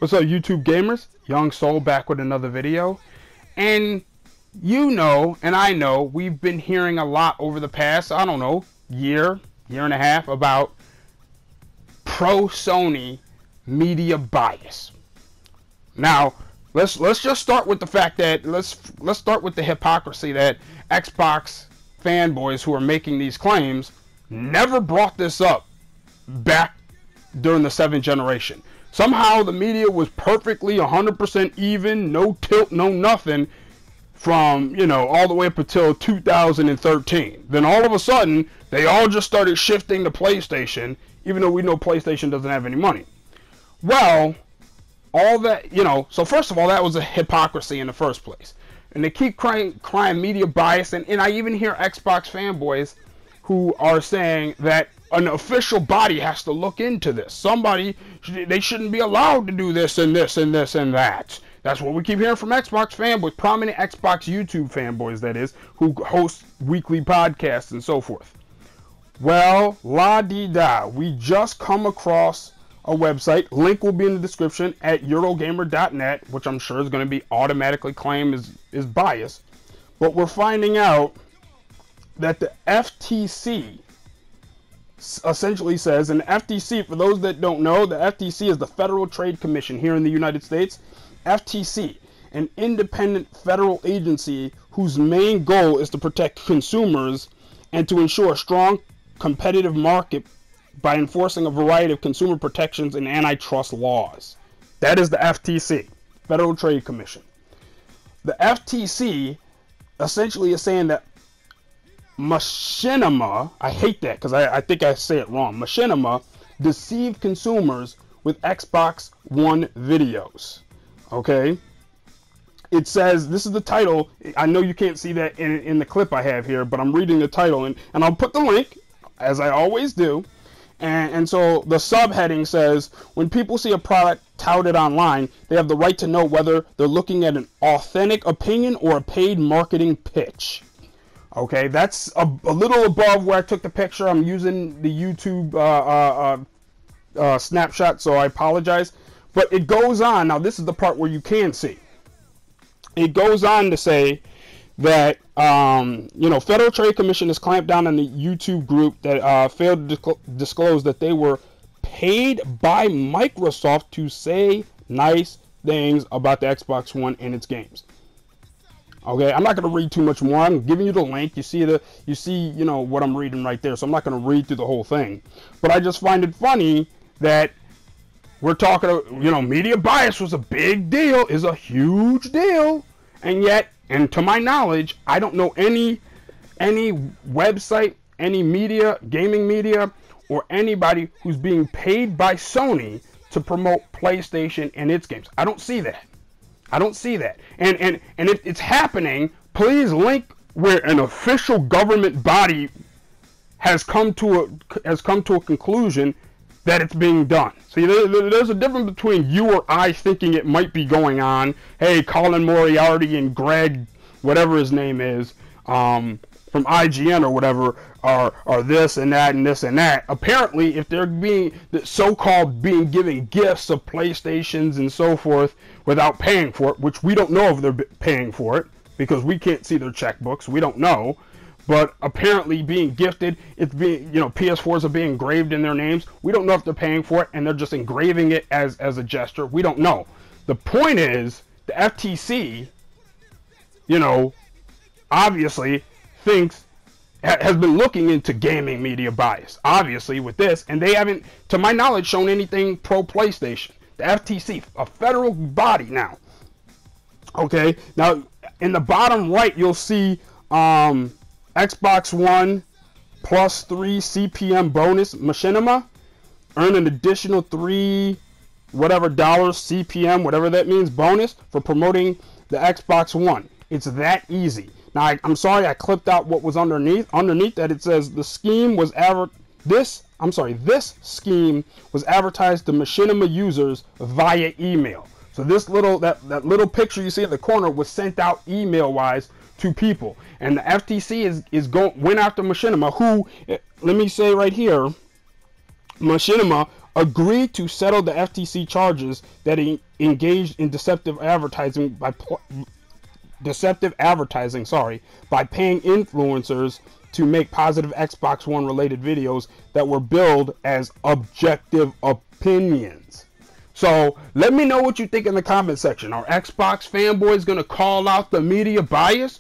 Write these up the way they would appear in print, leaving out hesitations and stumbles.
What's up, YouTube gamers? Young Soul back with another video. And you know, and I know, we've been hearing a lot over the past, I don't know, year and a half about pro-Sony media bias. Now, let's just start with the fact that let's start with the hypocrisy that Xbox fanboys who are making these claims never brought this up back during the 7th generation. Somehow the media was perfectly 100% even, no tilt, no nothing, from, you know, all the way up until 2013. Then all of a sudden, they all just started shifting to PlayStation, even though we know PlayStation doesn't have any money. Well, all that, you know, so first of all, that was a hypocrisy in the first place. And they keep crying media bias, and I even hear Xbox fanboys who are saying that an official body has to look into this. Somebody, they shouldn't be allowed to do this and this and this and that. That's what we keep hearing from Xbox fanboys, prominent Xbox YouTube fanboys, that is, who host weekly podcasts and so forth. Well, la-dee-da, we just come across a website, link will be in the description, at Eurogamer.net, which I'm sure is going to be automatically claimed is biased. But we're finding out that the FTC essentially says, and the FTC, for those that don't know, the FTC is the Federal Trade Commission here in the United States. FTC, an independent federal agency whose main goal is to protect consumers and to ensure a strong competitive market by enforcing a variety of consumer protections and antitrust laws. That is the FTC, Federal Trade Commission. The FTC essentially is saying that Machinima, I hate that because I think I say it wrong, Machinima deceived consumers with Xbox One videos. Okay? It says, this is the title, I know you can't see that in the clip I have here, but I'm reading the title, and I'll put the link, as I always do. And so the subheading says, when people see a product touted online, they have the right to know whether they're looking at an authentic opinion or a paid marketing pitch. Okay, that's a little above where I took the picture. I'm using the YouTube snapshot, so I apologize. But it goes on. Now, this is the part where you can see. It goes on to say that, you know, Federal Trade Commission has clamped down on the YouTube group that failed to disclose that they were paid by Microsoft to say nice things about the Xbox One and its games. Okay, I'm not going to read too much more. I'm giving you the link. You see, you know, what I'm reading right there. So I'm not going to read through the whole thing. But I just find it funny that we're talking, you know, media bias was a big deal, is a huge deal. And yet, and to my knowledge, I don't know any website, any media, gaming media, or anybody who's being paid by Sony to promote PlayStation and its games. I don't see that. I don't see that. And if it's happening, please link where an official government body has come to a conclusion that it's being done. See, there's a difference between you or I thinking it might be going on. Hey, Colin Moriarty and Greg, whatever his name is, from IGN or whatever, are this and that and this and that. Apparently, if they're being so-called giving gifts of PlayStations and so forth without paying for it, which we don't know if they're paying for it because we can't see their checkbooks, we don't know. But apparently being gifted, it's being, you know, PS4s are being engraved in their names. We don't know if they're paying for it and they're just engraving it as a gesture. We don't know. The point is, the FTC, you know, obviously has been looking into gaming media bias, obviously, with this, and they haven't, to my knowledge, shown anything pro-PlayStation. The FTC, a federal body now. Okay, now, in the bottom right, you'll see Xbox One plus 3 CPM bonus Machinima. Earn an additional $3 CPM, whatever that means, bonus for promoting the Xbox One. It's that easy. Now, I'm sorry I clipped out what was underneath. Underneath that, it says the scheme was this scheme was advertised to Machinima users via email. So this that little picture you see at the corner was sent out email-wise to people, and the FTC went after Machinima, who, let me say right here, Machinima agreed to settle the FTC charges that he engaged in deceptive advertising by paying influencers to make positive Xbox One related videos that were billed as objective opinions. So let me know what you think in the comment section. Are Xbox fanboys going to call out the media bias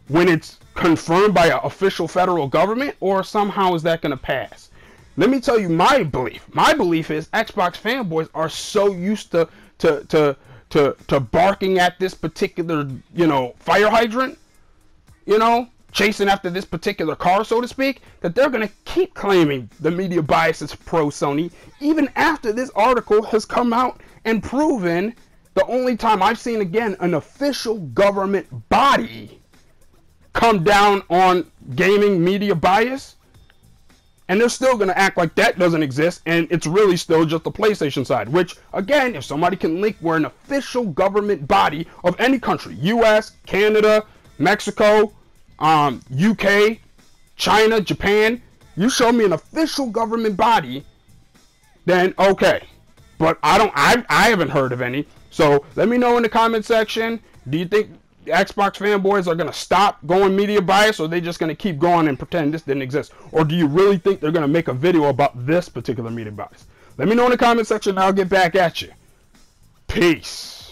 when it's confirmed by an official federal government, or somehow is that going to pass? Let me tell you my belief. My belief is Xbox fanboys are so used to barking at this particular, fire hydrant, chasing after this particular car, so to speak, that they're going to keep claiming the media bias is pro-Sony, even after this article has come out and proven the only time I've seen, again, an official government body come down on gaming media bias. And they're still going to act like that doesn't exist, and it's really still just the PlayStation side. Which, again, if somebody can link, we're an official government body of any country. US, Canada, Mexico, UK, China, Japan. You show me an official government body, then okay. But I haven't heard of any. So let me know in the comment section. Do you think Xbox fanboys are going to stop going media bias, or are they just going to keep going and pretend this didn't exist? Or do you really think they're going to make a video about this particular media bias? Let me know in the comment section and I'll get back at you. Peace.